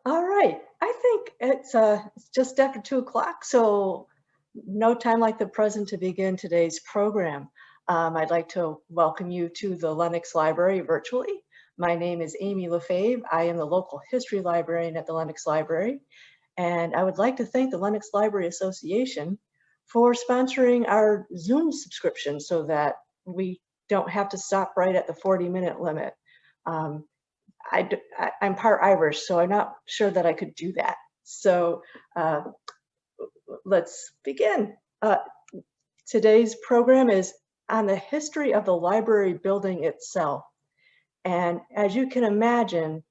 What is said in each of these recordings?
All right. I think it's just after 2 o'clock, so no time like the present to begin today's program. I'd like to welcome you to the Lenox Library virtually. My name is Amy Lafave. I am the local history librarian at the Lenox Library, and I would like to thank the Lenox Library Association for sponsoring our Zoom subscription so that we don't have to stop right at the 40-minute limit. Um, I'm part Irish, so I'm not sure that I could do that. So uh, let's begin. Today's program is on the history of the library building itself. And as you can imagine,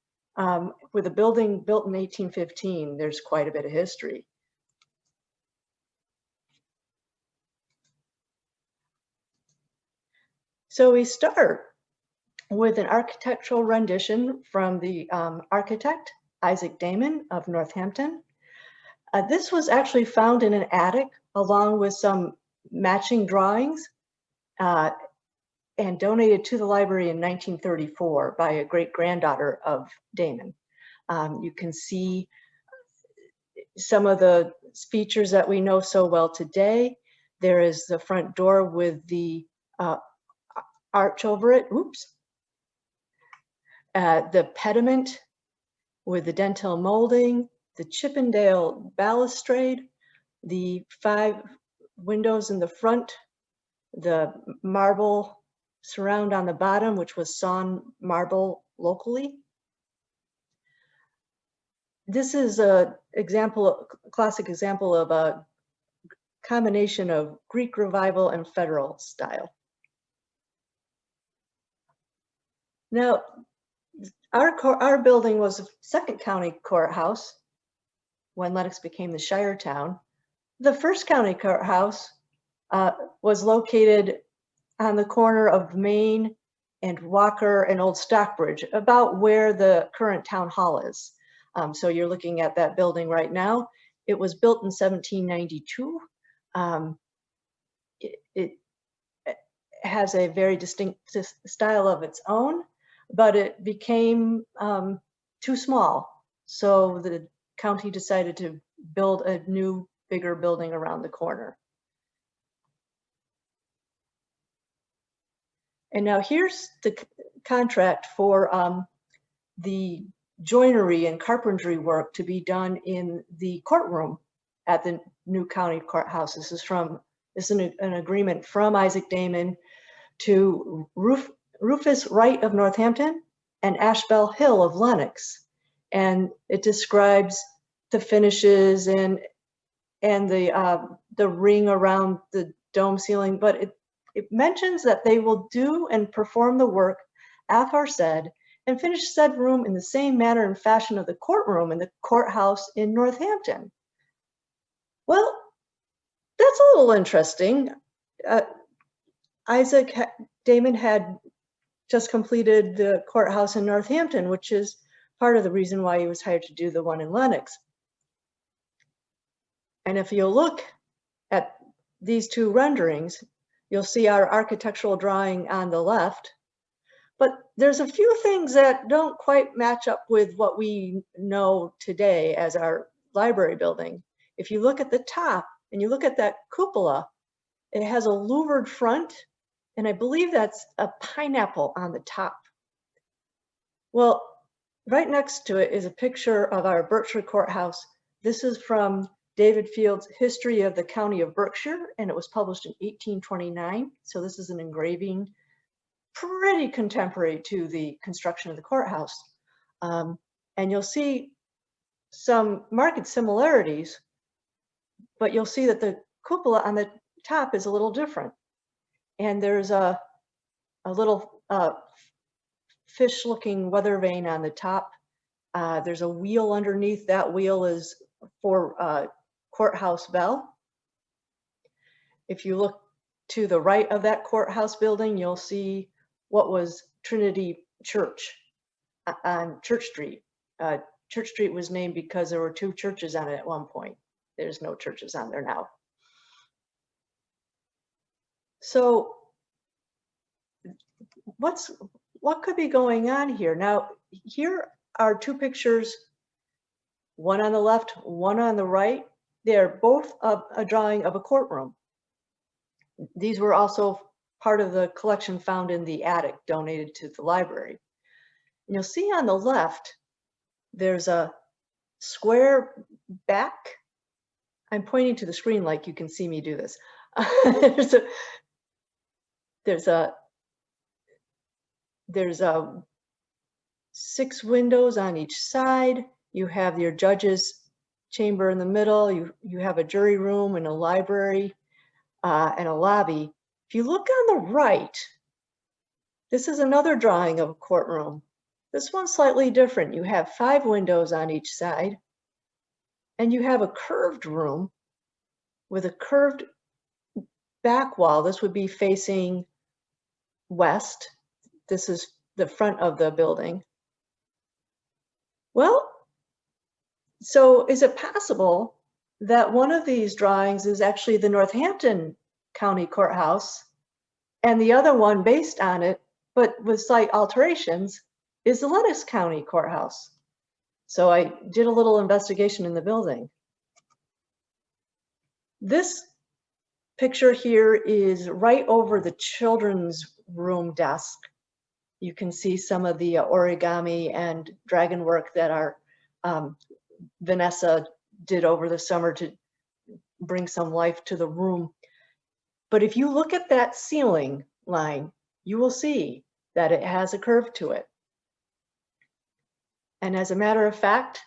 with a building built in 1815, there's quite a bit of history. So we start with an architectural rendition from the architect, Isaac Damon of Northampton. This was actually found in an attic along with some matching drawings uh, and donated to the library in 1934 by a great-granddaughter of Damon. You can see some of the features that we know so well today. There is the front door with the arch over it, oops. The pediment with the dentil molding, the Chippendale balustrade, the 5 windows in the front, the marble surround on the bottom, which was sawn marble locally. This is a classic example of a combination of Greek Revival and Federal style. Now, our building was a second county courthouse when Lenox became the Shire town. The first county courthouse was located on the corner of Main and Walker and Old Stockbridge, about where the current town hall is. So you're looking at that building right now. It was built in 1792. It has a very distinct style of its own, but it became too small. So the county decided to build a new, bigger building around the corner. And now here's the contract for the joinery and carpentry work to be done in the courtroom at the new county courthouse. This is an agreement from Isaac Damon to Rufus Wright of Northampton and Ashbel Hill of Lenox. And it describes the finishes and the ring around the dome ceiling, but it mentions that they will do and perform the work aforesaid and finish said room in the same manner and fashion of the courtroom in the courthouse in Northampton. Well, that's a little interesting. Isaac Damon had just completed the courthouse in Northampton, which is part of the reason why he was hired to do the one in Lenox. And if you look at these two renderings, you'll see our architectural drawing on the left, but there's a few things that don't quite match up with what we know today as our library building. If you look at the top and you look at that cupola, it has a louvered front, and I believe that's a pineapple on the top. Well, right next to it is a picture of our Berkshire Courthouse. This is from David Field's History of the County of Berkshire, and it was published in 1829. So this is an engraving pretty contemporary to the construction of the courthouse. And you'll see some marked similarities, but you'll see that the cupola on the top is a little different. And there's a little fish-looking weather vane on the top. There's a wheel underneath. That wheel is for courthouse bell. If you look to the right of that courthouse building, you'll see what was Trinity Church on Church Street. Church Street was named because there were 2 churches on it at one point. There's no churches on there now. So what could be going on here? Now, here are 2 pictures one on the left, one on the right. They're both a drawing of a courtroom. These were also part of the collection found in the attic donated to the library. And you'll see on the left, there's a square back. I'm pointing to the screen like you can see me do this. There's a 6 windows on each side. You have your judge's chamber in the middle. You have a jury room and a library and a lobby. If you look on the right, this is another drawing of a courtroom. This one's slightly different. You have 5 windows on each side, and you have a curved room with a curved back wall. This would be facing west. This is the front of the building. Well, so is it possible that one of these drawings is actually the Northampton County Courthouse, and the other one based on it, but with slight alterations, is the Lenox County Courthouse? So I did a little investigation in the building. This picture here is right over the children's room desk. You can see some of the origami and dragon work that our Vanessa did over the summer to bring some life to the room. But if you look at that ceiling line, you will see that it has a curve to it. And as a matter of fact,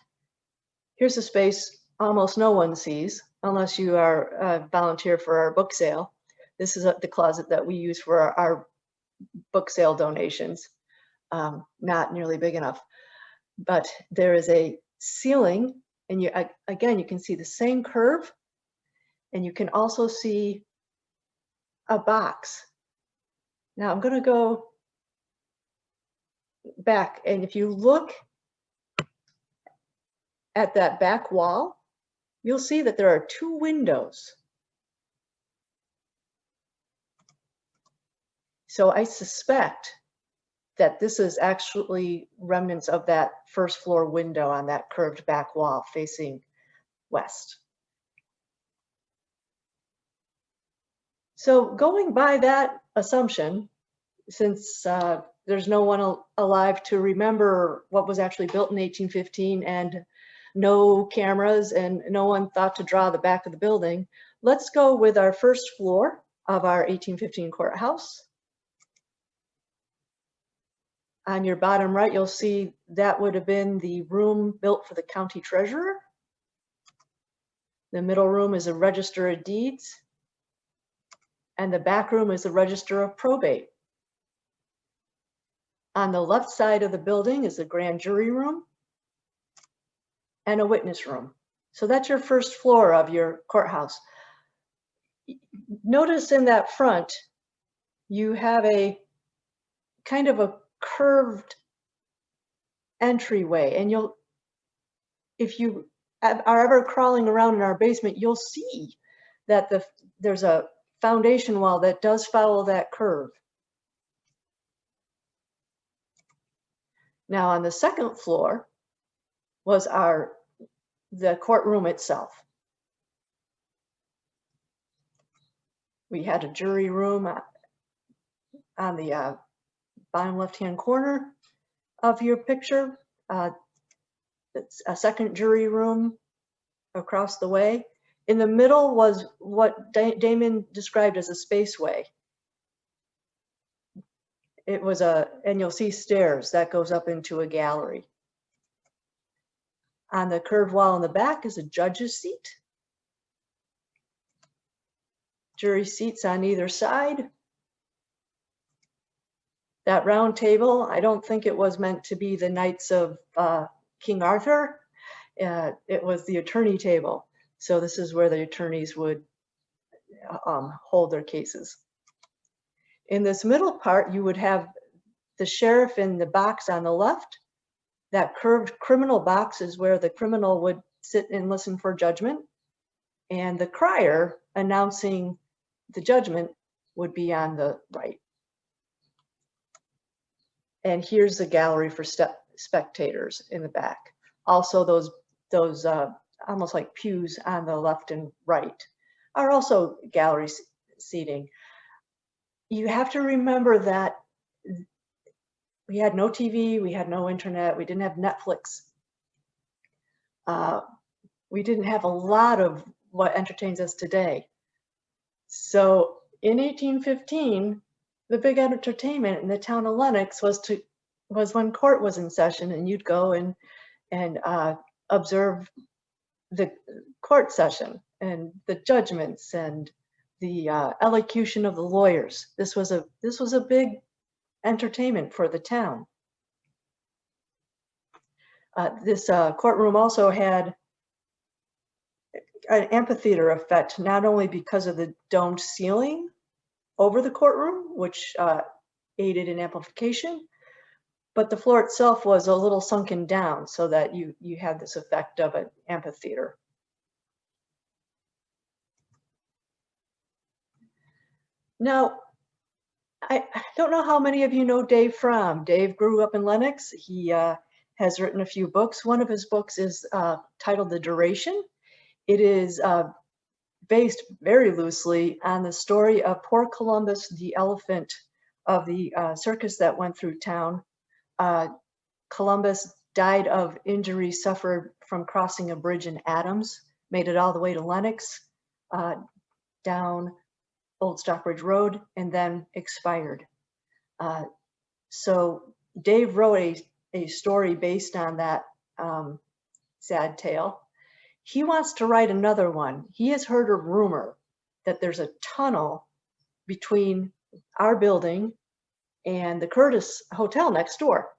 here's a space almost no one sees unless you are a volunteer for our book sale. This is the closet that we use for our book sale donations. Not nearly big enough, but there is a ceiling, and again, you can see the same curve, and you can also see a box. Now I'm going to go back, and if you look at that back wall, you'll see that there are 2 windows. So I suspect that this is actually remnants of that first floor window on that curved back wall facing west. So going by that assumption, since there's no one alive to remember what was actually built in 1815 and no cameras and no one thought to draw the back of the building, let's go with our first floor of our 1815 courthouse. On your bottom right, you'll see that would have been the room built for the county treasurer. The middle room is a register of deeds, and the back room is a register of probate. On the left side of the building is the grand jury room and a witness room. So that's your first floor of your courthouse. Notice in that front, you have a kind of a curved entryway, and if you are ever crawling around in our basement, you'll see that there's a foundation wall that does follow that curve. Now on the second floor was the courtroom itself. We had a jury room on the bottom left-hand corner of your picture. It's a second jury room across the way. In the middle was what Damon described as a spaceway. It was and you'll see stairs that goes up into a gallery. On the curved wall in the back is a judge's seat. Jury seats on either side. That round table, I don't think it was meant to be the Knights of King Arthur. It was the attorney table. So this is where the attorneys would hold their cases. In this middle part, you would have the sheriff in the box on the left. That curved criminal box is where the criminal would sit and listen for judgment. And the crier announcing the judgment would be on the right. And here's the gallery for spectators in the back. Also those those almost like pews on the left and right are also gallery seating. You have to remember that we had no TV, we had no internet, we didn't have Netflix. We didn't have a lot of what entertains us today. So in 1815, the big entertainment in the town of Lenox was when court was in session, and you'd go and observe the court session and the judgments and the elocution of the lawyers. This was a big entertainment for the town. This courtroom also had an amphitheater effect, not only because of the domed ceiling over the courtroom, which aided in amplification, but the floor itself was a little sunken down so that you had this effect of an amphitheater. Now, I don't know how many of you know Dave Fromm. Dave grew up in Lenox. He has written a few books. One of his books is titled The Duration. It is based very loosely on the story of poor Columbus, the elephant of the circus that went through town. Columbus died of injuries suffered from crossing a bridge in Adams, made it all the way to Lenox, down Old Stockbridge Road, and then expired. So Dave wrote a story based on that sad tale. He wants to write another one. He has heard a rumor that there's a tunnel between our building and the Curtis Hotel next door.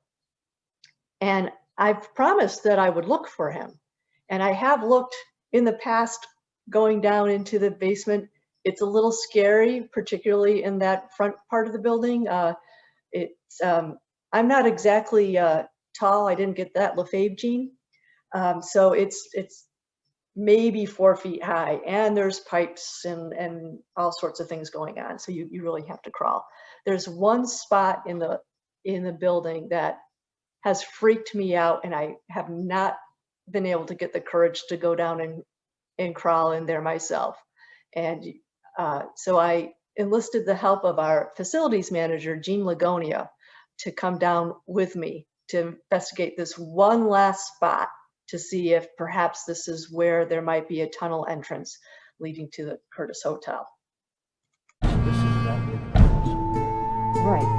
And I've promised that I would look for him. And I have looked in the past, going down into the basement. It's a little scary, particularly in that front part of the building. I'm not exactly tall. I didn't get that Lafave gene. So it's maybe 4 feet high, and there's pipes and all sorts of things going on. So you really have to crawl. There's one spot in the building that has freaked me out, and I have not been able to get the courage to go down and crawl in there myself. And so I enlisted the help of our facilities manager, Jean Lagonia, to come down with me to investigate this one last spot to see if perhaps this is where there might be a tunnel entrance leading to the Curtis Hotel. Right.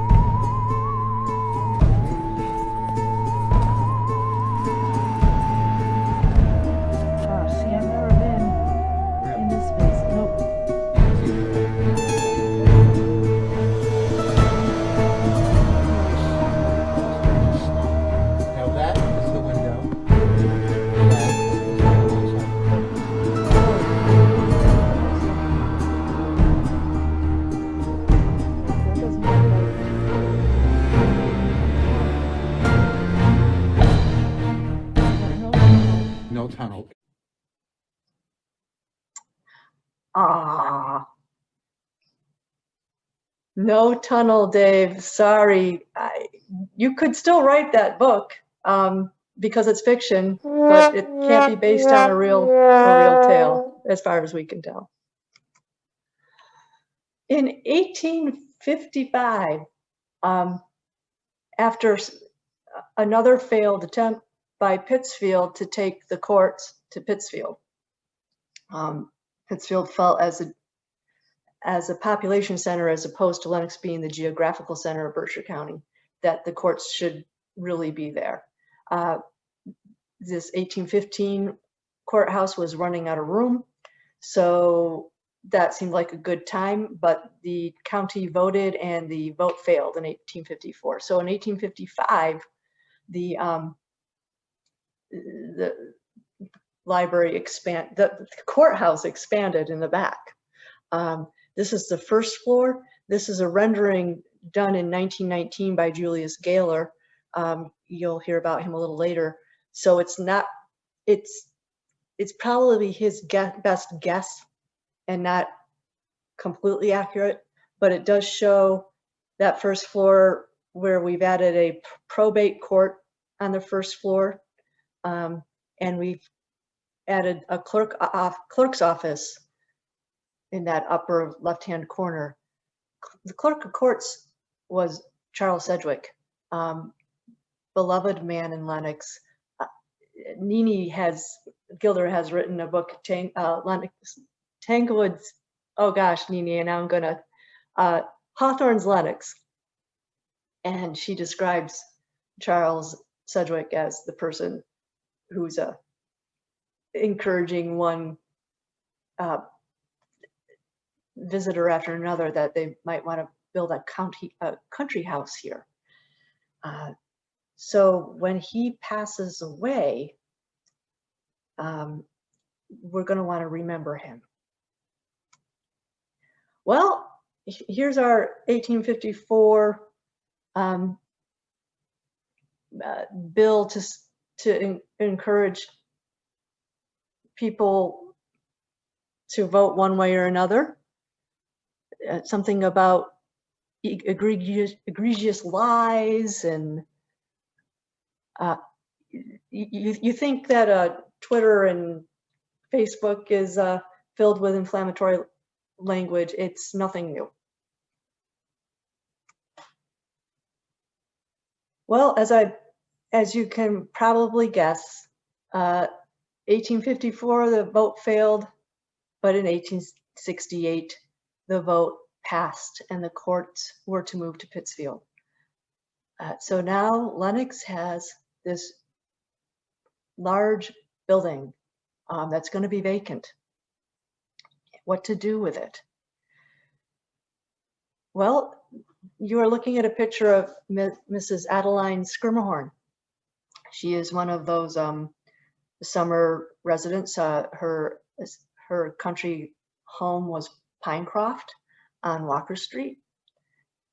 Tunnel. No tunnel, Dave. Sorry. You could still write that book because it's fiction, but it can't be based on a real tale, as far as we can tell. In 1855, after another failed attempt by Pittsfield to take the courts to Pittsfield. Pittsfield felt as a population center, as opposed to Lenox being the geographical center of Berkshire County, that the courts should really be there. This 1815 courthouse was running out of room, so that seemed like a good time, but the county voted and the vote failed in 1854. So in 1855, the library the courthouse expanded in the back. This is the first floor. This is a rendering done in 1919 by Julius Gaylor. You'll hear about him a little later. So it's probably his best guess and not completely accurate, but it does show that first floor where we've added a probate court on the first floor. And we've added a clerk's office in that upper left-hand corner. The clerk of courts was Charles Sedgwick, beloved man in Lenox. Gilder has written a book, Lenox, Tanglewood's, oh gosh, Nini, and now I'm gonna, Hawthorne's Lenox. And she describes Charles Sedgwick as the person who's encouraging one visitor after another that they might want to build a country house here. So when he passes away, we're going to want to remember him. Well, here's our 1854 bill to encourage people to vote one way or another. Something about egregious lies, and you think that Twitter and Facebook is filled with inflammatory language. It's nothing new. Well, as you can probably guess, 1854 the vote failed, but in 1868 the vote passed and the courts were to move to Pittsfield. So now Lenox has this large building that's going to be vacant. What to do with it? Well, you are looking at a picture of Mrs. Adeline Skirmahorn. She is one of those summer residents. Her country home was Pinecroft on Walker Street,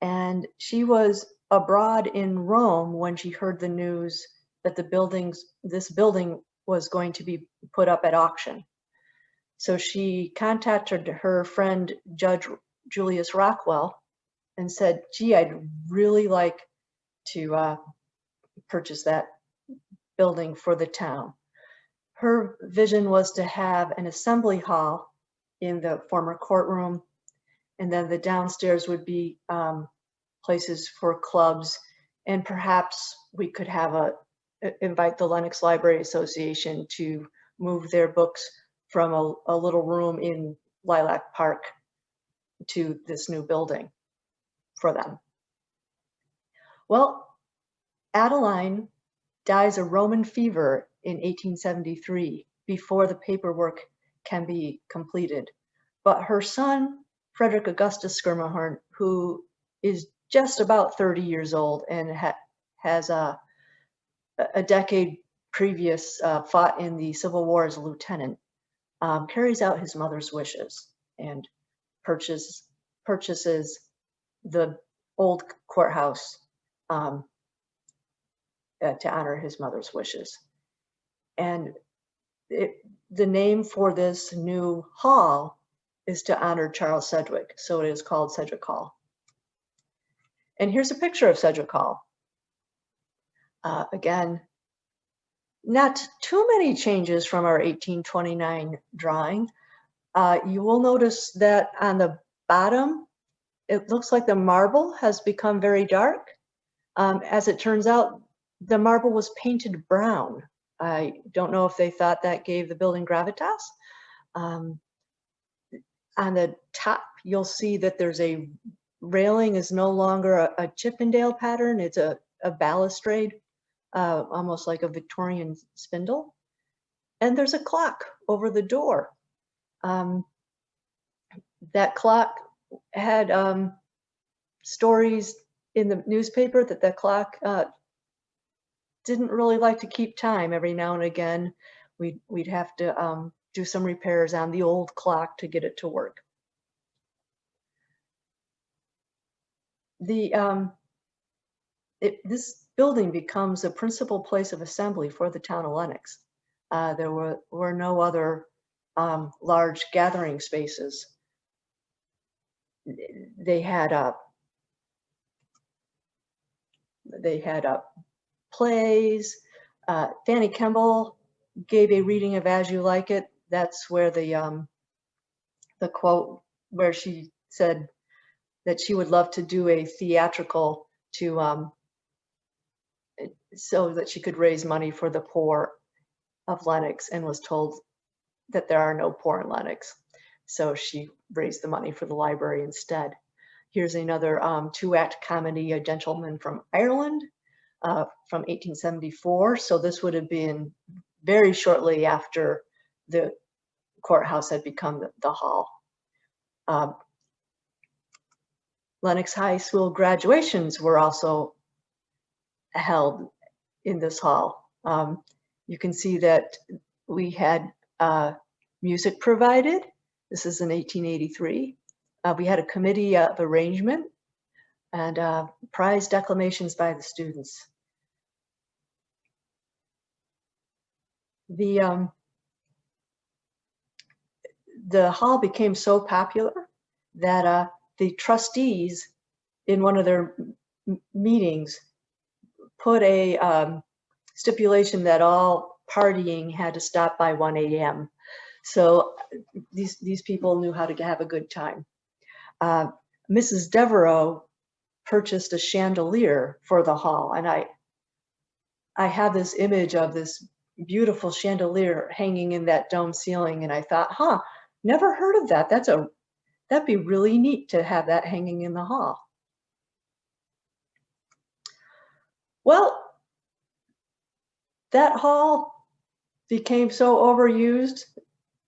and she was abroad in Rome when she heard the news that this building was going to be put up at auction. So she contacted her friend Judge Julius Rockwell and said, gee, I'd really like to purchase that building for the town. Her vision was to have an assembly hall in the former courtroom, and then the downstairs would be places for clubs, and perhaps we could have invite the Lenox Library Association to move their books from a little room in Lilac Park to this new building for them. Well, Adeline dies of Roman fever in 1873 before the paperwork can be completed. But her son, Frederick Augustus Skirmahorn, who is just about 30 years old and has a decade previous fought in the Civil War as a lieutenant, carries out his mother's wishes and purchases the old courthouse to honor his mother's wishes. And the name for this new hall is to honor Charles Sedgwick, so it is called Sedgwick Hall. And here's a picture of Sedgwick Hall. Again, not too many changes from our 1829 drawing. You will notice that on the bottom, it looks like the marble has become very dark. As it turns out, the marble was painted brown. I don't know if they thought that gave the building gravitas. On the top, you'll see that there's a railing is no longer a Chippendale pattern. It's a balustrade, almost like a Victorian spindle. And there's a clock over the door. That clock had stories in the newspaper that the clock didn't really like to keep time. Every now and again, we'd have to do some repairs on the old clock to get it to work. This building becomes a principal place of assembly for the town of Lenox. There were no other large gathering spaces. They had plays. Fanny Kemble gave a reading of As You Like It. That's where the quote where she said that she would love to do a theatrical to so that she could raise money for the poor of Lenox, and was told that there are no poor in Lenox. So she raised the money for the library instead. Here's another two-act comedy, A Gentleman from Ireland, from 1874. So this would have been very shortly after the courthouse had become the hall. Lenox High School graduations were also held in this hall. You can see that we had music provided. This is in 1883. We had a committee of arrangement and prize declamations by the students. The hall became so popular that the trustees in one of their meetings put a stipulation that all partying had to stop by 1 a.m. So these people knew how to have a good time. Mrs. Devereaux purchased a chandelier for the hall, and I have this image of this beautiful chandelier hanging in that dome ceiling, and I thought, never heard of that. That'd be really neat to have that hanging in the hall. Well, that hall became so overused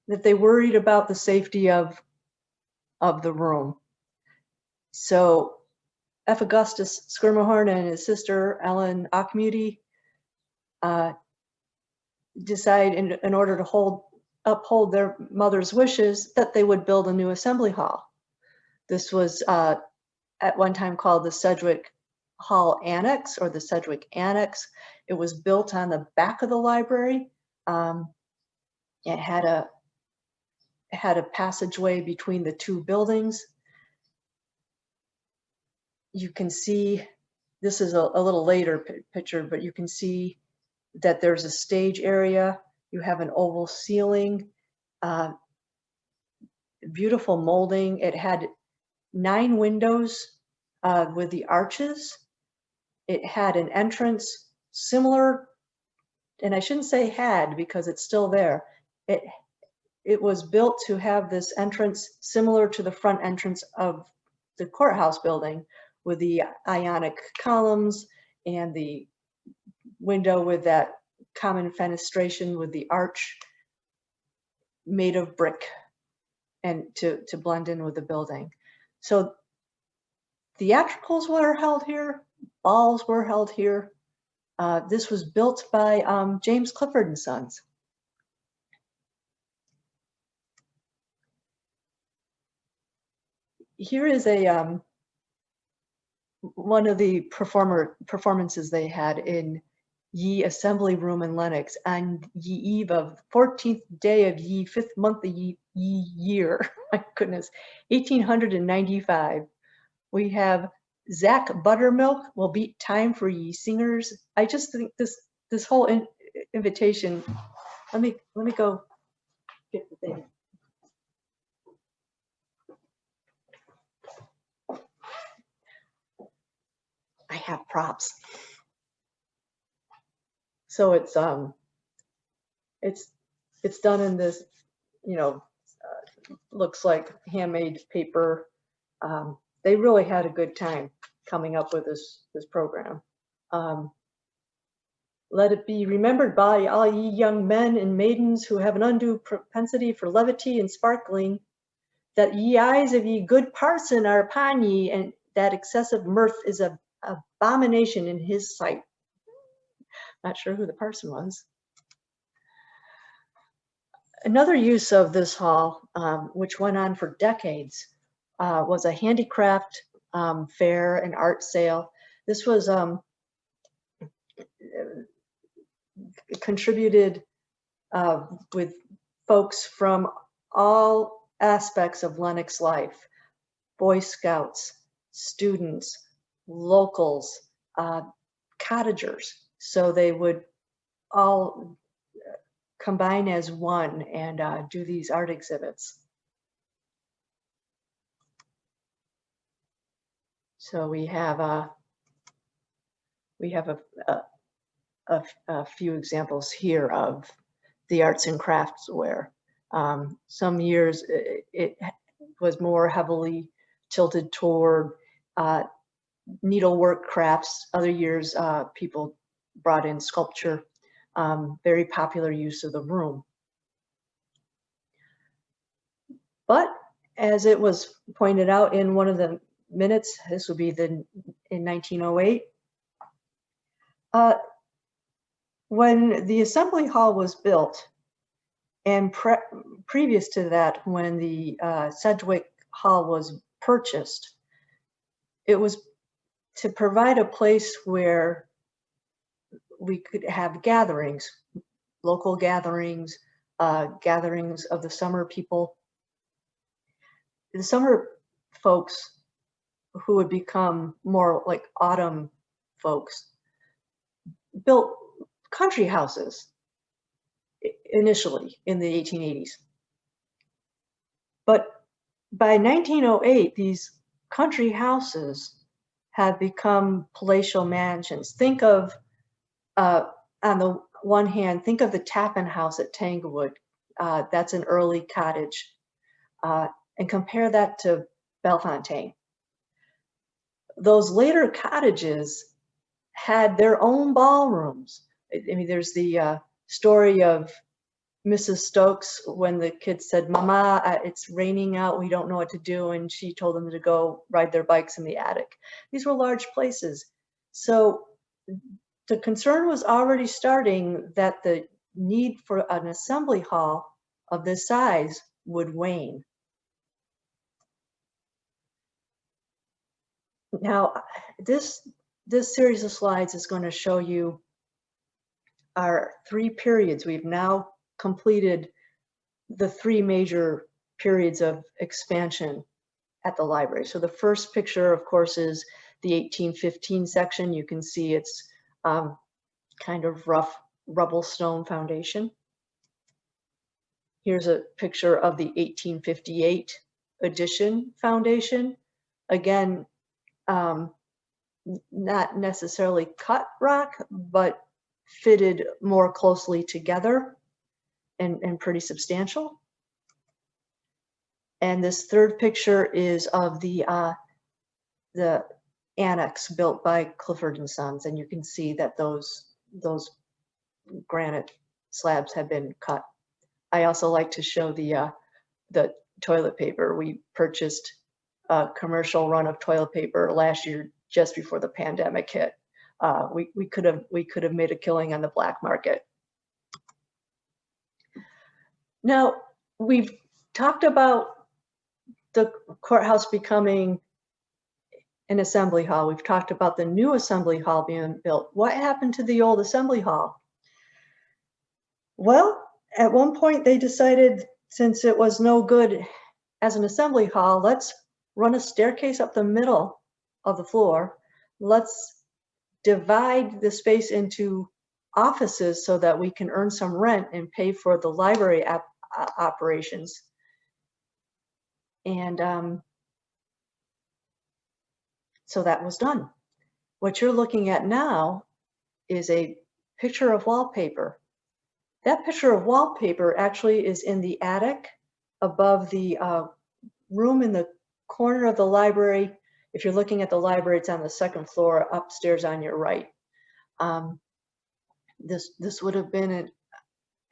that they worried about the safety of the room. So F. Augustus Schermerhorn and his sister Ellen Auchmuty decide in order to uphold their mother's wishes that they would build a new assembly hall. This was at one time called the Sedgwick Hall Annex, or the Sedgwick Annex. It was built on the back of the library. It had a passageway between the two buildings. You can see, this is a little later picture, but you can see that there's a stage area. You have an oval ceiling, beautiful molding. It had 9 windows with the arches. It had an entrance similar, and I shouldn't say had because it's still there. It was built to have this entrance similar to the front entrance of the courthouse building, with the ionic columns and the window with that common fenestration with the arch made of brick, and to blend in with the building. So theatricals were held here, balls were held here. This was built by James Clifford and Sons. Here is a one of the performances they had in ye assembly room in Lenox on ye eve of 14th day of ye 5th month of ye year. My goodness, 1895. We have Zach Buttermilk will beat time for ye singers. I just think this whole invitation. Let me go get the thing. I have props. So it's done in this, looks like handmade paper. They really had a good time coming up with this program. Let it be remembered by all ye young men and maidens who have an undue propensity for levity and sparkling, that ye eyes of ye good parson are upon ye, and that excessive mirth is an abomination in his sight. Not sure who the parson was. Another use of this hall, which went on for decades, was a handicraft fair and art sale. This was contributed with folks from all aspects of Lenox life: Boy Scouts, students, locals, cottagers. So they would all combine as one and do these art exhibits. So we have a few examples here of the arts and crafts where some years it was more heavily tilted toward needlework crafts. Other years people brought in sculpture, very popular use of the room. But as it was pointed out in one of the minutes, this will be in 1908, when the assembly hall was built, and previous to that, when the Sedgwick Hall was purchased, it was to provide a place where we could have gatherings, local gatherings, gatherings of the summer people. The summer folks who would become more like autumn folks built country houses initially in the 1880s. But by 1908, these country houses have become palatial mansions. Think of, on the one hand, think of the Tappan House at Tanglewood. That's an early cottage. And compare that to Bellefontaine. Those later cottages had their own ballrooms. I mean, there's the story of Mrs. Stokes when the kids said, "Mama, it's raining out, we don't know what to do," and she told them to go ride their bikes in the attic. These were large places. So the concern was already starting that the need for an assembly hall of this size would wane. Now, this series of slides is going to show you our three periods. We've now completed the three major periods of expansion at the library. So the first picture, of course, is the 1815 section. You can see it's kind of rough rubble stone foundation. Here's a picture of the 1858 addition foundation. Again, not necessarily cut rock, but fitted more closely together and pretty substantial. And this third picture is of the annex built by Clifford and Sons, and you can see that those granite slabs have been cut. I also like to show the toilet paper. We purchased a commercial run of toilet paper last year, just before the pandemic hit. We could have made a killing on the black market. Now, we've talked about the courthouse becoming an assembly hall. We've talked about the new assembly hall being built. What happened to the old assembly hall? Well, at one point they decided, since it was no good as an assembly hall, let's run a staircase up the middle of the floor. Let's divide the space into offices so that we can earn some rent and pay for the library operations. And so that was done. What you're looking at now is a picture of wallpaper. That picture of wallpaper actually is in the attic above the room in the corner of the library. If you're looking at the library, it's on the second floor upstairs on your right. This would have been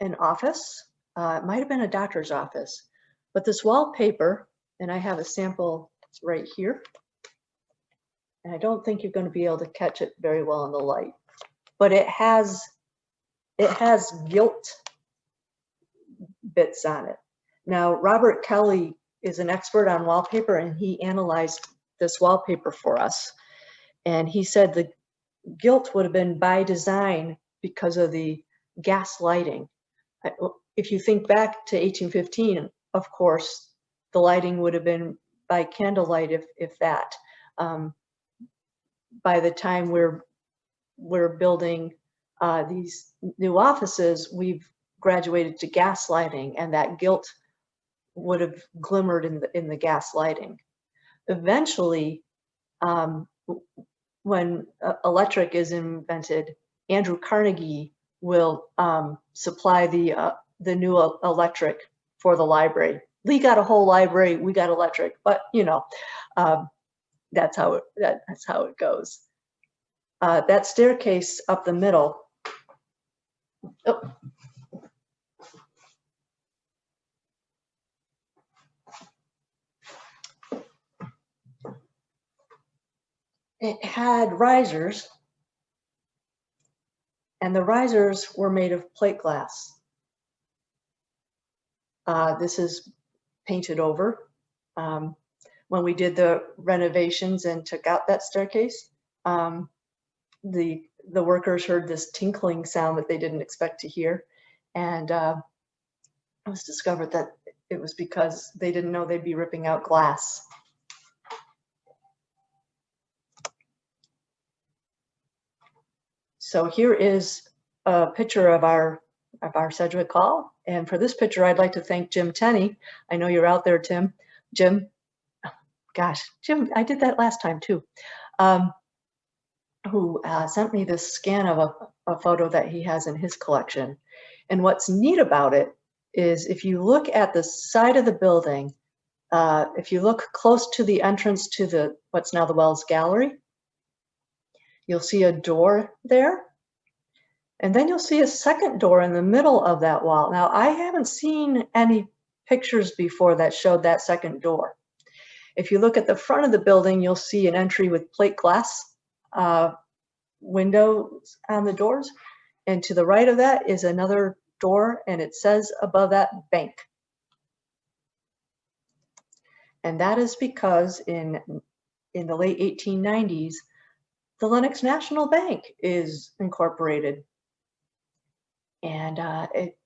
an office. It might have been a doctor's office. But this wallpaper, and I have a sample right here, and I don't think you're going to be able to catch it very well in the light, but it has gilt bits on it. Now, Robert Kelly is an expert on wallpaper, and he analyzed this wallpaper for us. And he said the gilt would have been by design because of the gas lighting. If you think back to 1815, of course, the lighting would have been by candlelight, if that. By the time we're building these new offices, we've graduated to gas lighting, and that gilt would have glimmered in the gas lighting. Eventually, when electric is invented, Andrew Carnegie will supply the new electric for the library. Lee got a whole library, we got electric, but you know, that's how it goes. That staircase up the middle. Oh. It had risers, and the risers were made of plate glass. This is painted over. When we did the renovations and took out that staircase, the workers heard this tinkling sound that they didn't expect to hear, and it was discovered that it was because they didn't know they'd be ripping out glass. So here is a picture of our Sedgwick Hall, and for this picture, I'd like to thank Jim Tenney. I know you're out there, Tim. Jim, gosh, Jim, I did that last time too. Who sent me this scan of a photo that he has in his collection. And what's neat about it is if you look at the side of the building, if you look close to the entrance to what's now the Wells Gallery, you'll see a door there. And then you'll see a second door in the middle of that wall. Now, I haven't seen any pictures before that showed that second door. If you look at the front of the building, you'll see an entry with plate glass windows on the doors. And to the right of that is another door, and it says above that, bank. And that is because in the late 1890s, the Lenox National Bank is incorporated. And it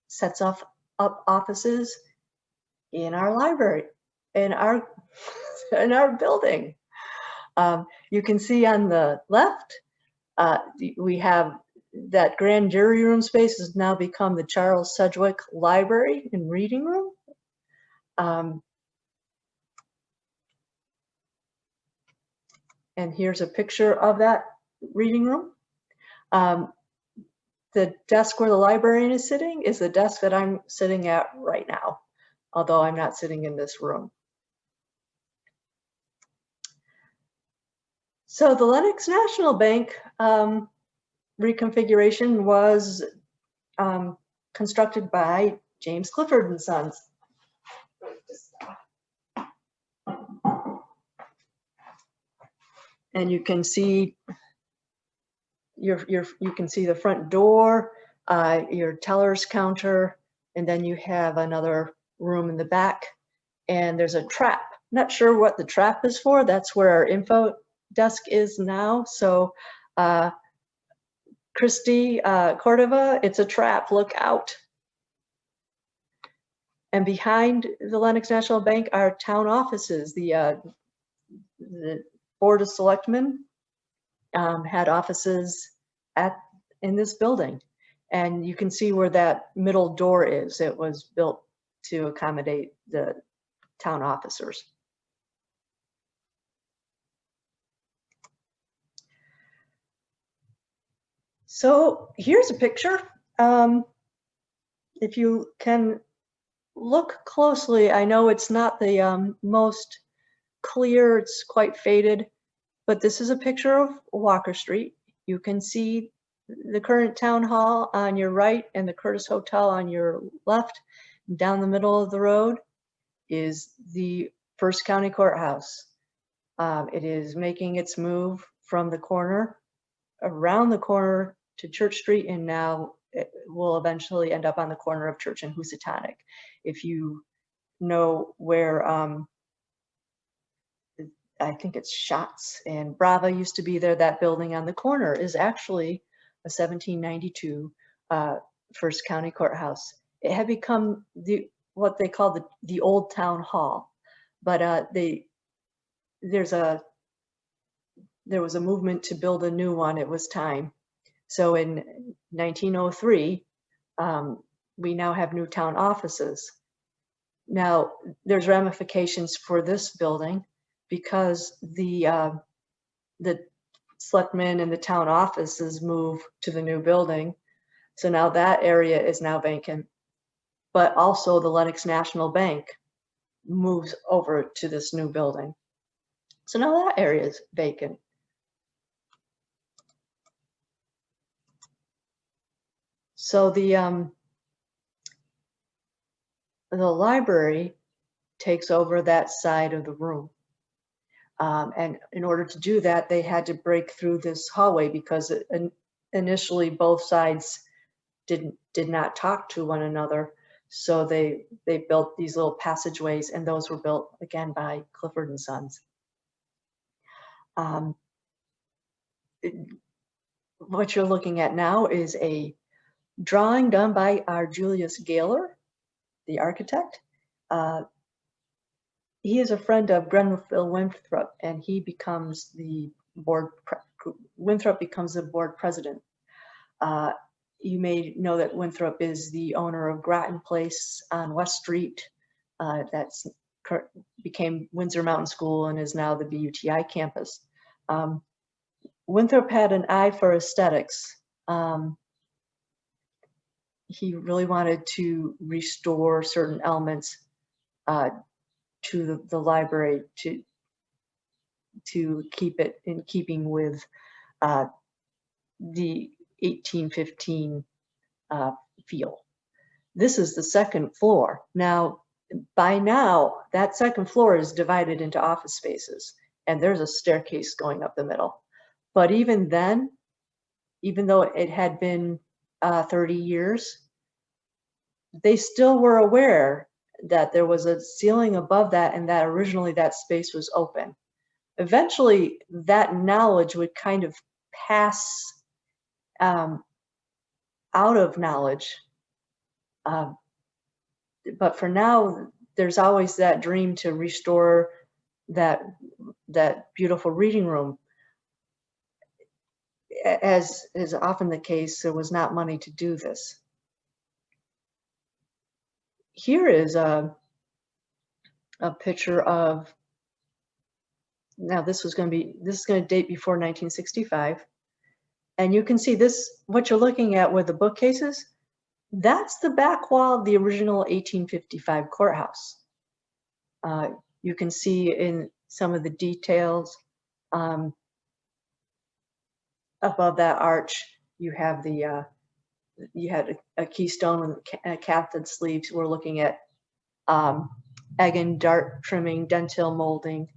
sets up offices in our library, in our building. You can see on the left, we have that grand jury room space has now become the Charles Sedgwick Library and Reading Room. And here's a picture of that reading room. The desk where the librarian is sitting is the desk that I'm sitting at right now, although I'm not sitting in this room. So the Lenox National Bank reconfiguration was constructed by James Clifford and Sons. And you can see you can see the front door, your teller's counter, and then you have another room in the back, and there's a trap. Not sure what the trap is for. That's where our info desk is now. So Christy Cordova, it's a trap, look out. And behind the Lenox National Bank are town offices. The Board of Selectmen had offices in this building. And you can see where that middle door is. It was built to accommodate the town officers. So here's a picture. If you can look closely, I know it's not the most clear, it's quite faded, but this is a picture of Walker Street. You can see the current town hall on your right and the Curtis Hotel on your left. Down the middle of the road is the First County Courthouse. It is making its move from the corner, around the corner to Church Street, and now it will eventually end up on the corner of Church and Housatonic. If you know where, I think it's Schatz and Brava used to be there, that building on the corner is actually a 1792 First County Courthouse. It had become what they call the Old Town Hall, but there was a movement to build a new one. It was time. So in 1903, We now have new town offices. Now, there's ramifications for this building because the selectmen and the town offices move to the new building. So now that area is now vacant. But also the Lenox National Bank moves over to this new building. So now that area is vacant. So the library takes over that side of the room. And in order to do that, they had to break through this hallway because initially both sides did not talk to one another. So they built these little passageways, and those were built again by Clifford and Sons. What you're looking at now is a drawing done by our Julius Gaylor, the architect. He is a friend of Grenville Winthrop, and he becomes the board. Winthrop becomes the board president. You may know that Winthrop is the owner of Groton Place on West Street. That's became Windsor Mountain School and is now the BUTI campus. Winthrop had an eye for aesthetics. He really wanted to restore certain elements to the library to keep it in keeping with the 1815 feel. This is the second floor. Now, by now, that second floor is divided into office spaces, and there's a staircase going up the middle. But even then, even though it had been 30 years, they still were aware that there was a ceiling above that and that originally that space was open. Eventually, that knowledge would kind of pass out of knowledge. But for now, there's always that dream to restore that beautiful reading room. As is often the case, there was not money to do this. Here is a picture of, now this is going to date before 1965. And you can see this, what you're looking at with the bookcases, that's the back wall of the original 1855 courthouse. You can see in some of the details above that arch, you have the you had a keystone and captain sleeves. We're looking at egg and dart trimming, dentil molding,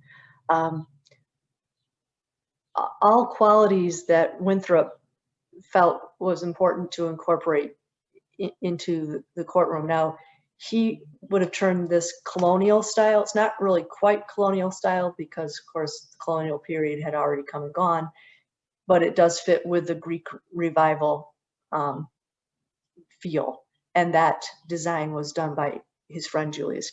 all qualities that Winthrop felt was important to incorporate into the courtroom. Now, he would have turned this colonial style. It's not really quite colonial style because, of course, the colonial period had already come and gone, but it does fit with the Greek revival feel. And that design was done by his friend Julius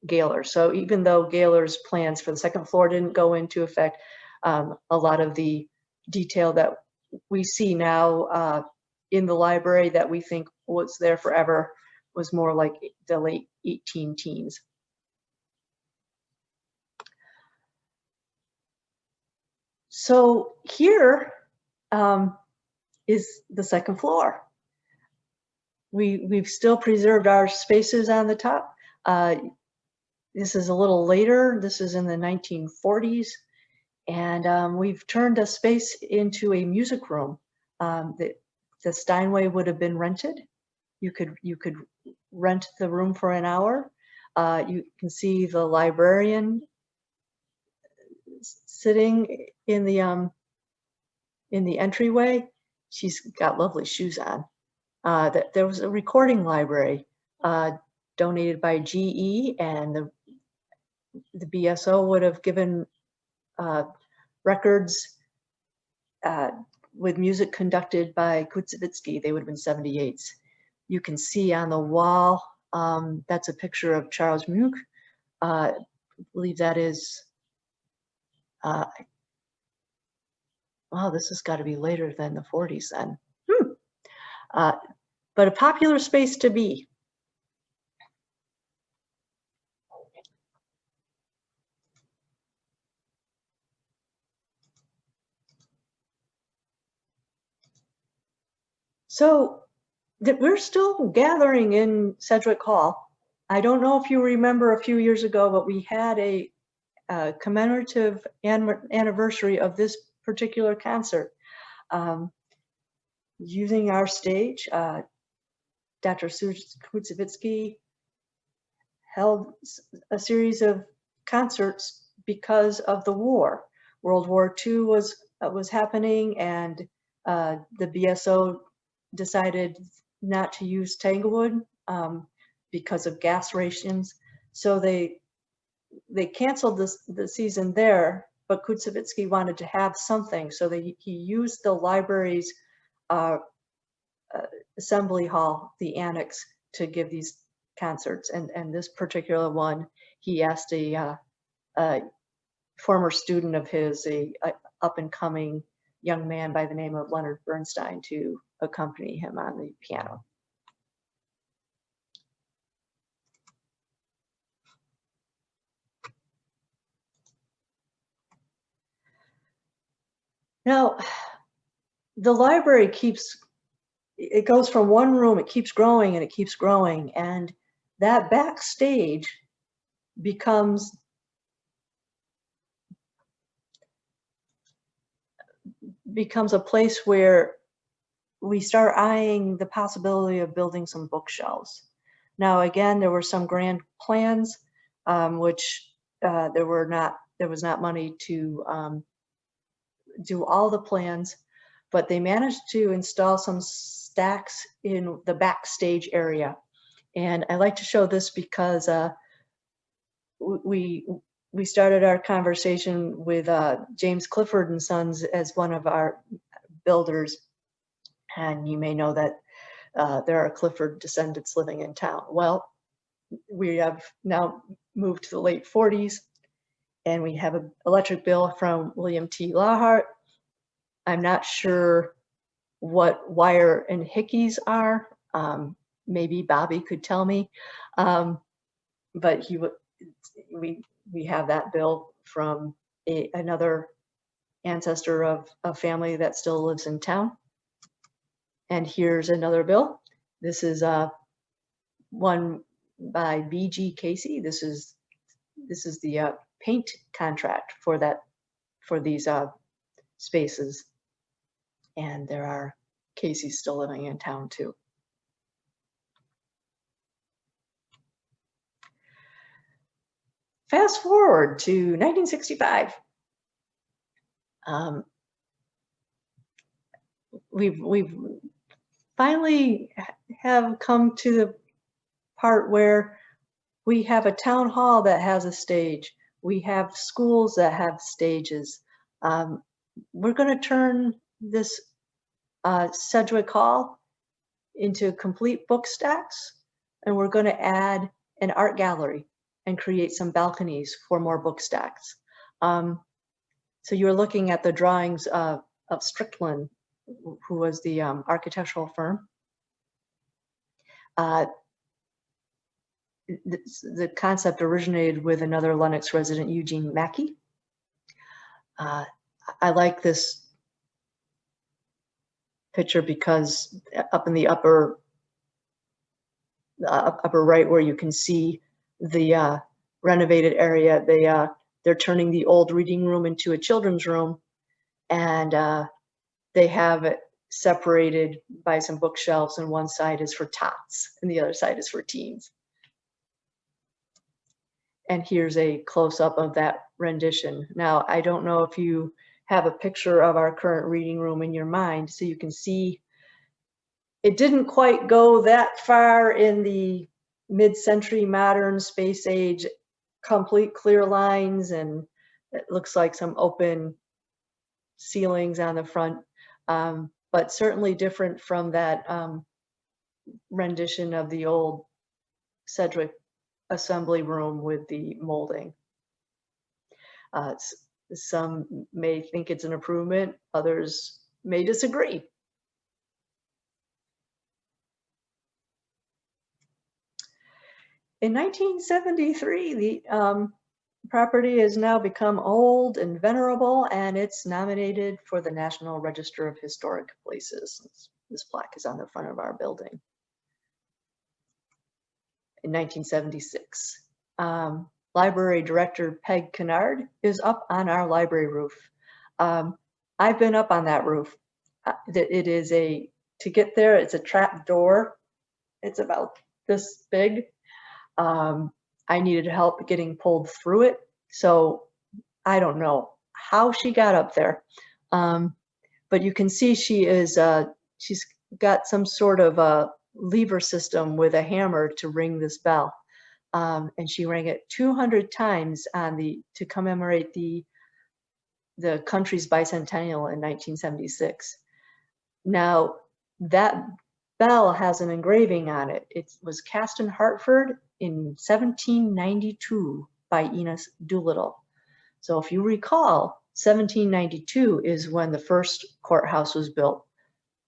Gaylor. So even though Gaylor's plans for the second floor didn't go into effect, a lot of the detail that we see now in the library that we think was there forever was more like the late 18 teens. So here is the second floor. We've still preserved our spaces on the top. This is a little later. This is in the 1940s. And we've turned a space into a music room. The Steinway would have been rented. You could rent the room for an hour. You can see the librarian sitting in the entryway. She's got lovely shoes on. There was a recording library donated by GE, and the BSO would have given records with music conducted by Kutsevitsky. They would have been 78s. You can see on the wall, that's a picture of Charles Much. I believe that is, wow, this has got to be later than the 40s then. but a popular space to be. So we're still gathering in Sedgwick Hall. I don't know if you remember a few years ago, but we had a commemorative anniversary of this particular concert. Using our stage, Dr. Kutsevitsky held a series of concerts because of the war. World War II was happening, and the BSO decided not to use Tanglewood because of gas rations. So they canceled the season there, but Kutsevitsky wanted to have something, so he used the library's assembly hall, the annex, to give these concerts. And this particular one, he asked a former student of his, a up-and-coming young man by the name of Leonard Bernstein, to accompany him on the piano. Now, the library it goes from one room, it keeps growing and it keeps growing, and that backstage becomes a place where we start eyeing the possibility of building some bookshelves. Now, again, there were some grand plans, which there was not money to do all the plans, but they managed to install some stacks in the backstage area. And I like to show this because we started our conversation with James Clifford and Sons as one of our builders. And you may know that there are Clifford descendants living in town. Well, we have now moved to the late 40s, and we have an electric bill from William T. Lawhart. I'm not sure what Wire and Hickey's are. Maybe Bobby could tell me. But we have that bill from another ancestor of a family that still lives in town. And here's another bill. This is one by B.G. Casey. This is the paint contract for these spaces. And there are Casey's still living in town too. Fast forward to 1965. We've finally have come to the part where we have a town hall that has a stage. We have schools that have stages. We're going to turn this Sedgwick Hall into complete book stacks, and we're going to add an art gallery and create some balconies for more book stacks. So you're looking at the drawings of Strickland, who was the architectural firm. The concept originated with another Lenox resident, Eugene Mackey. I like this picture because up in the upper right, where you can see the renovated area, they're turning the old reading room into a children's room, and they have it separated by some bookshelves, and one side is for tots and the other side is for teens. And here's a close-up of that rendition. Now, I don't know if you have a picture of our current reading room in your mind, so you can see it didn't quite go that far in the mid-century modern space age, complete clear lines, and it looks like some open ceilings on the front, but certainly different from that rendition of the old Sedgwick assembly room with the molding. Some may think it's an improvement, others may disagree. In 1973, the property has now become old and venerable, and it's nominated for the National Register of Historic Places. This plaque is on the front of our building. In 1976, Library Director Peg Kennard is up on our library roof. I've been up on that roof. It is to get there, it's a trap door. It's about this big. I needed help getting pulled through it. So I don't know how she got up there. But you can see she's got some sort of a lever system with a hammer to ring this bell. And she rang it 200 times to commemorate the country's bicentennial in 1976. Now, that bell has an engraving on it. It was cast in Hartford in 1792 by Enos Doolittle. So if you recall, 1792 is when the first courthouse was built.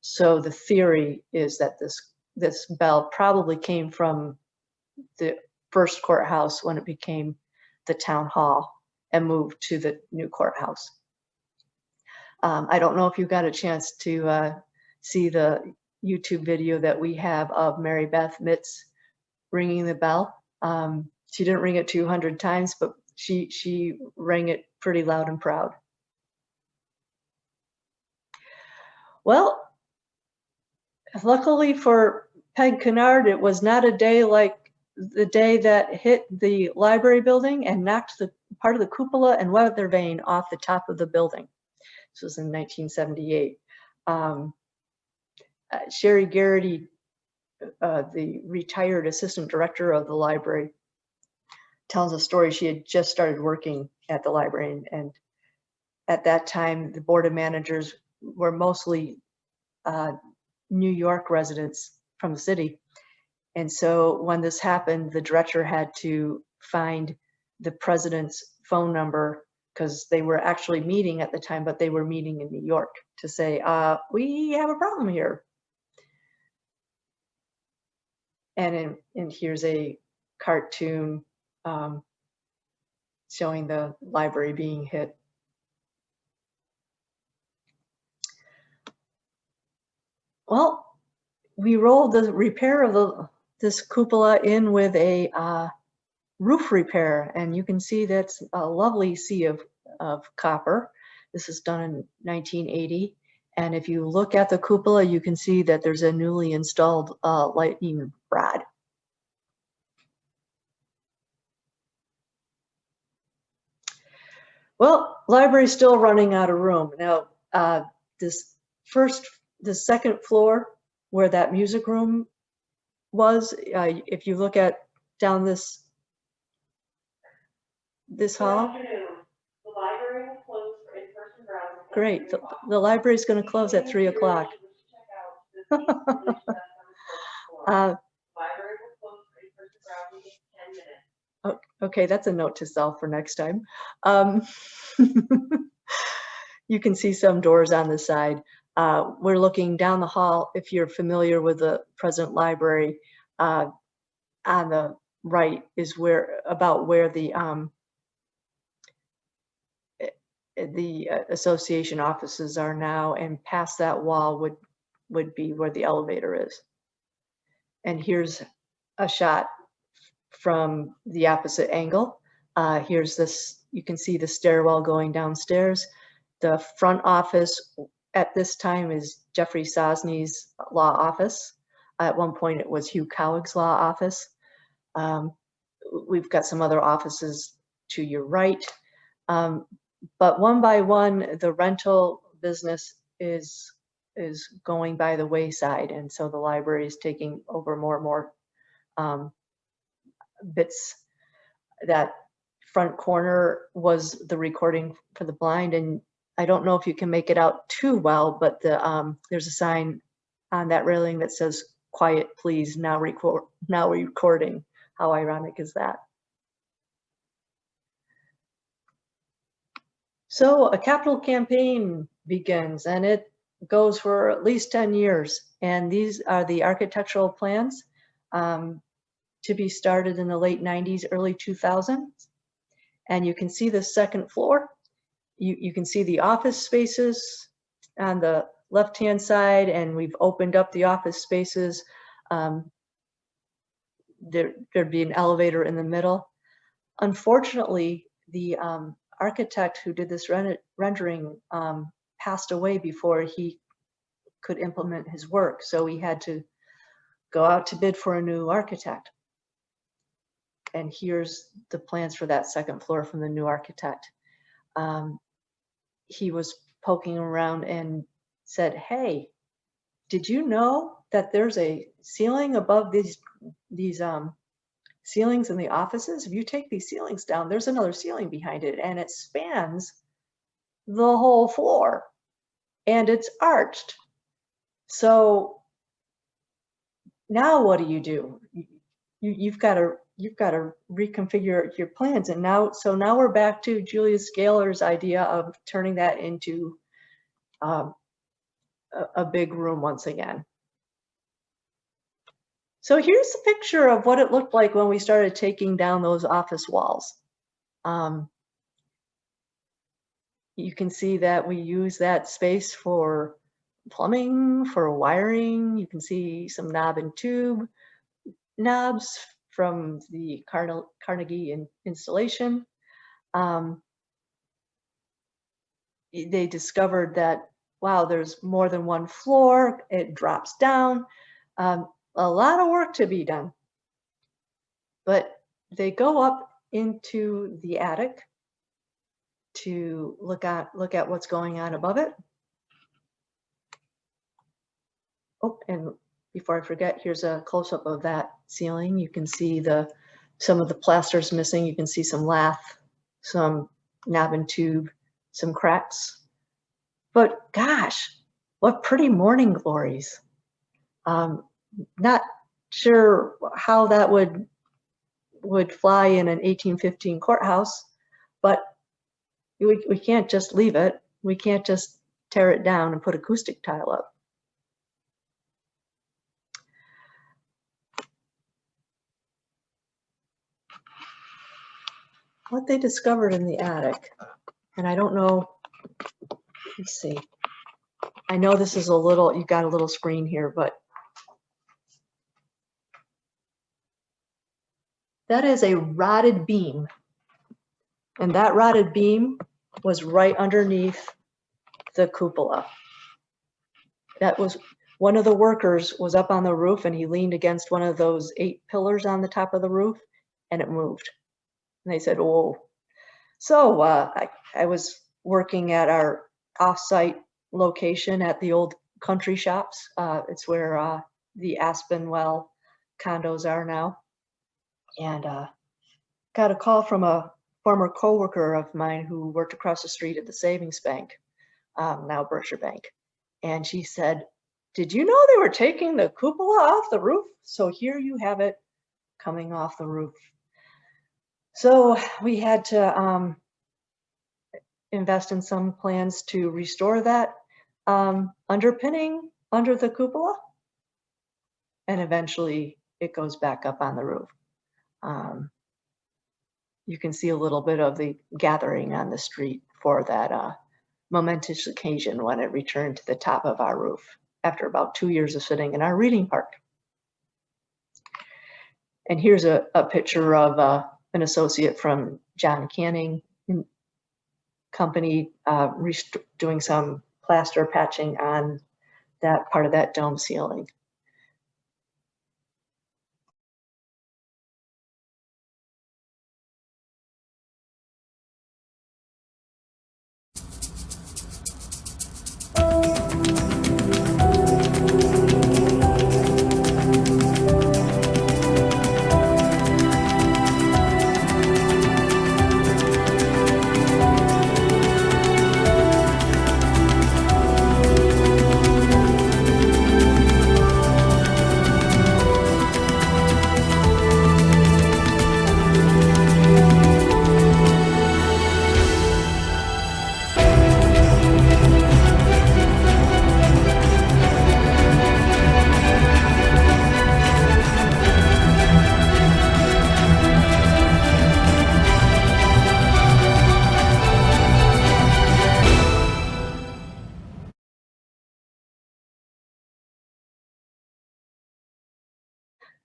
So the theory is that this bell probably came from the first courthouse when it became the town hall and moved to the new courthouse. I don't know if you got a chance to see the YouTube video that we have of Mary Beth Mitz ringing the bell. She didn't ring it 200 times, but she rang it pretty loud and proud. Well, luckily for Peg Kennard, it was not a day like the day that hit the library building and knocked the part of the cupola and weather vane off the top of the building. This was in 1978. Sherry Garrity, the retired assistant director of the library, tells a story. She had just started working at the library, and at that time, the board of managers were mostly New York residents from the city. And so when this happened, the director had to find the president's phone number, because they were actually meeting at the time, but they were meeting in New York, to say, we have a problem here. And here's a cartoon showing the library being hit. Well, we rolled the repair of this cupola in with a roof repair, and you can see that's a lovely sea of copper. This is done in 1980. And if you look at the cupola, you can see that there's a newly installed lightning rod. Well, library's still running out of room. Now, the second floor where that music room was, if you look at down this hall. The library will close for in-person browsing. Great. The library is going to close at 3 o'clock. Okay, that's a note to self for next time. You can see some doors on the side. We're looking down the hall. If you're familiar with the present library, on the right is where the association offices are now, and past that wall would be where the elevator is. And here's a shot from the opposite angle. Here's this, you can see the stairwell going downstairs. The front office at this time is Jeffrey Sosney's law office. At one point it was Hugh Cowig's law office. We've got some other offices to your right. But one by one, the rental business is going by the wayside, and so the library is taking over more and more bits. That front corner was the recording for the blind, and I don't know if you can make it out too well, but there's a sign on that railing that says "Quiet, please, now recording." How ironic is that? So a capital campaign begins, and it goes for at least 10 years. And these are the architectural plans to be started in the late 90s, early 2000s. And you can see the second floor. You can see the office spaces on the left-hand side, and we've opened up the office spaces. There'd be an elevator in the middle. Unfortunately, the architect who did this rendering passed away before he could implement his work. So we had to go out to bid for a new architect. And here's the plans for that second floor from the new architect. He was poking around and said, "Hey, did you know that there's a ceiling above these ceilings in the offices? If you take these ceilings down, there's another ceiling behind it, and it spans the whole floor, and it's arched. So now what do? You've got to reconfigure your plans." And now we're back to Julius Scaler's idea of turning that into a big room once again. So here's a picture of what it looked like when we started taking down those office walls. You can see that we use that space for plumbing, for wiring. You can see some knob and tube knobs from the Carnegie installation. They discovered that, wow, there's more than one floor. It drops down. A lot of work to be done. But they go up into the attic to look at what's going on above it. Oh, and before I forget, here's a close-up of that ceiling. You can see some of the plaster's missing. You can see some lath, some knob and tube, some cracks. But gosh, what pretty morning glories. Not sure how that would fly in an 1815 courthouse, but we can't just leave it. We can't just tear it down and put acoustic tile up. What they discovered in the attic, and I don't know, let's see. I know this is you got a little screen here, but that is a rotted beam. And that rotted beam was right underneath the cupola. That was, one of the workers was up on the roof and he leaned against one of those 8 pillars on the top of the roof and it moved. And they said, "Whoa." So I was working at our off-site location at the old country shops. It's where the Aspenwell condos are now. And got a call from a former coworker of mine who worked across the street at the savings bank, now Berkshire Bank. And she said, "Did you know they were taking the cupola off the roof? So here you have it coming off the roof." So we had to invest in some plans to restore that underpinning under the cupola. And eventually it goes back up on the roof. You can see a little bit of the gathering on the street for that momentous occasion when it returned to the top of our roof after about 2 years of sitting in our reading park. And here's a picture of an associate from John Canning Company doing some plaster patching on that part of that dome ceiling.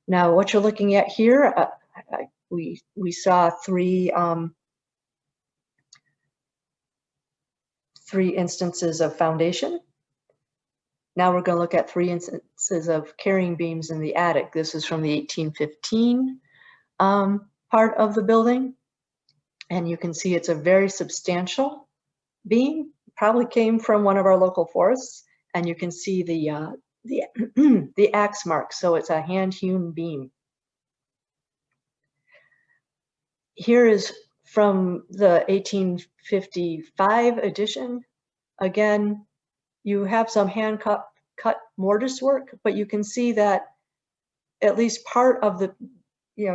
Now, what you're looking at here, we saw three instances of foundation. Now we're going to look at 3 instances of carrying beams in the attic. This is from the 1815 part of the building. And you can see it's a very substantial beam, probably came from one of our local forests. And you can see the the axe mark, so it's a hand-hewn beam. Here is from the 1855 edition. Again, you have some hand-cut mortise work, but you can see that at least part of the,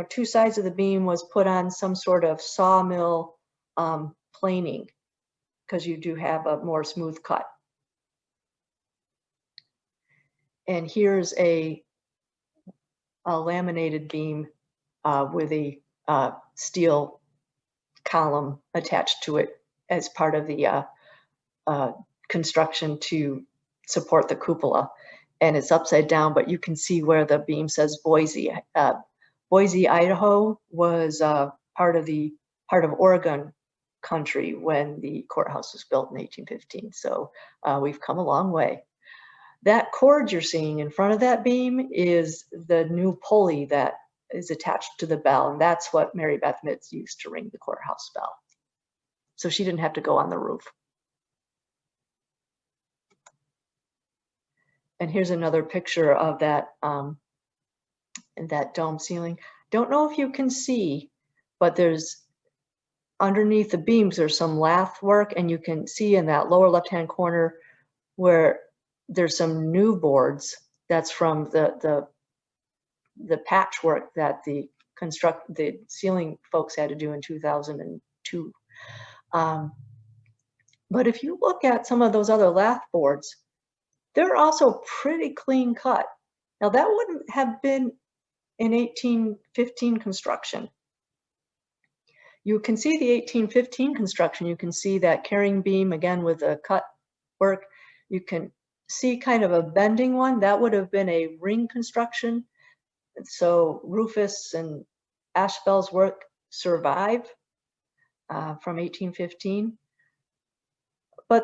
2 sides of the beam was put on some sort of sawmill planing, because you do have a more smooth cut. And here's a laminated beam with a steel column attached to it as part of the construction to support the cupola. And it's upside down, but you can see where the beam says Boise. Boise, Idaho was part of Oregon country when the courthouse was built in 1815. So we've come a long way. That cord you're seeing in front of that beam is the new pulley that is attached to the bell, and that's what Mary Beth Mitz used to ring the courthouse bell. So she didn't have to go on the roof. And here's another picture of that dome ceiling. Don't know if you can see, but there's underneath the beams there's some lath work, and you can see in that lower left-hand corner where there's some new boards. That's from the patchwork that the ceiling folks had to do in 2002. But if you look at some of those other lath boards, they're also pretty clean cut. Now that wouldn't have been in 1815 construction. You can see the 1815 construction. You can see that carrying beam again with the cut work. You can see kind of a bending one. That would have been a ring construction. So Rufus and Ashbel's work survive from 1815. But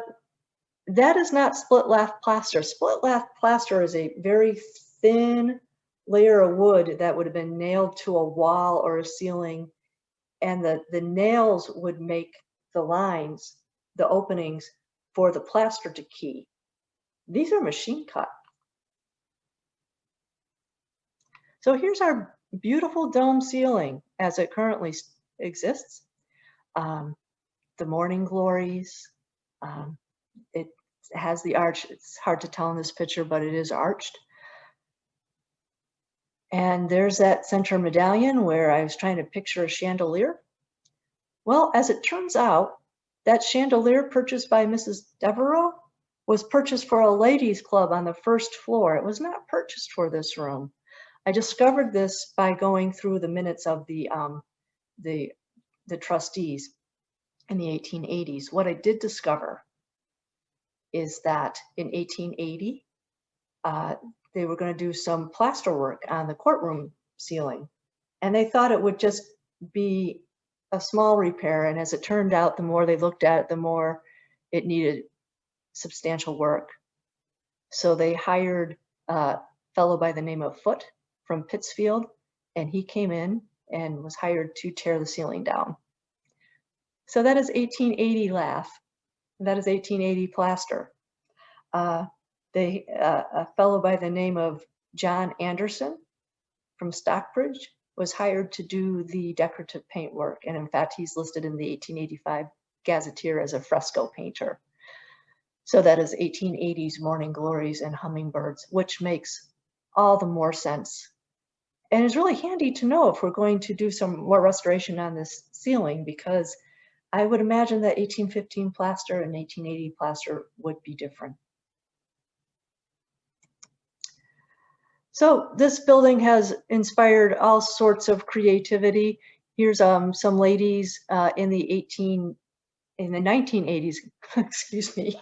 that is not split lath plaster. Split lath plaster is a very thin layer of wood that would have been nailed to a wall or a ceiling, and the nails would make the lines, the openings for the plaster to key. These are machine cut. So here's our beautiful dome ceiling as it currently exists. The morning glories. It has the arch. It's hard to tell in this picture, but it is arched. And there's that center medallion where I was trying to picture a chandelier. Well, as it turns out, that chandelier purchased by Mrs. Devereaux was purchased for a ladies' club on the first floor. It was not purchased for this room. I discovered this by going through the minutes of the trustees in the 1880s. What I did discover is that in 1880, they were going to do some plaster work on the courtroom ceiling, and they thought it would just be a small repair. And as it turned out, the more they looked at it, the more it needed substantial work. So they hired a fellow by the name of Foote from Pittsfield, and he came in and was hired to tear the ceiling down. So that is 1880 lath. That is 1880 plaster. A fellow by the name of John Anderson from Stockbridge was hired to do the decorative paint work. And in fact, he's listed in the 1885 Gazetteer as a fresco painter. So that is 1880s morning glories and hummingbirds, which makes all the more sense. And it's really handy to know if we're going to do some more restoration on this ceiling, because I would imagine that 1815 plaster and 1880 plaster would be different. So this building has inspired all sorts of creativity. Here's some ladies in the 1980s, excuse me,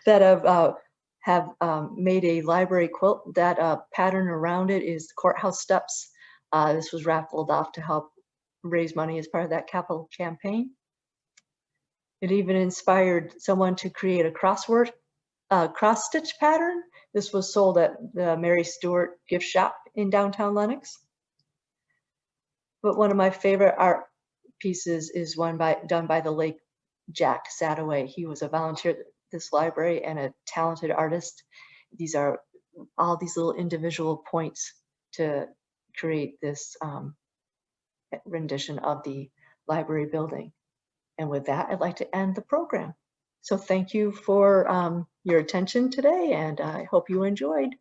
that have have made a library quilt that pattern around it is courthouse steps. This was raffled off to help raise money as part of that capital campaign. It even inspired someone to create a cross-stitch pattern. This was sold at the Mary Stewart gift shop in downtown Lenox. But one of my favorite art pieces is one done by the late Jack Sadaway. He was a volunteer at this library and a talented artist. These are all these little individual points to create this rendition of the library building. And with that, I'd like to end the program. So thank you for your attention today, and I hope you enjoyed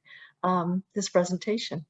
this presentation.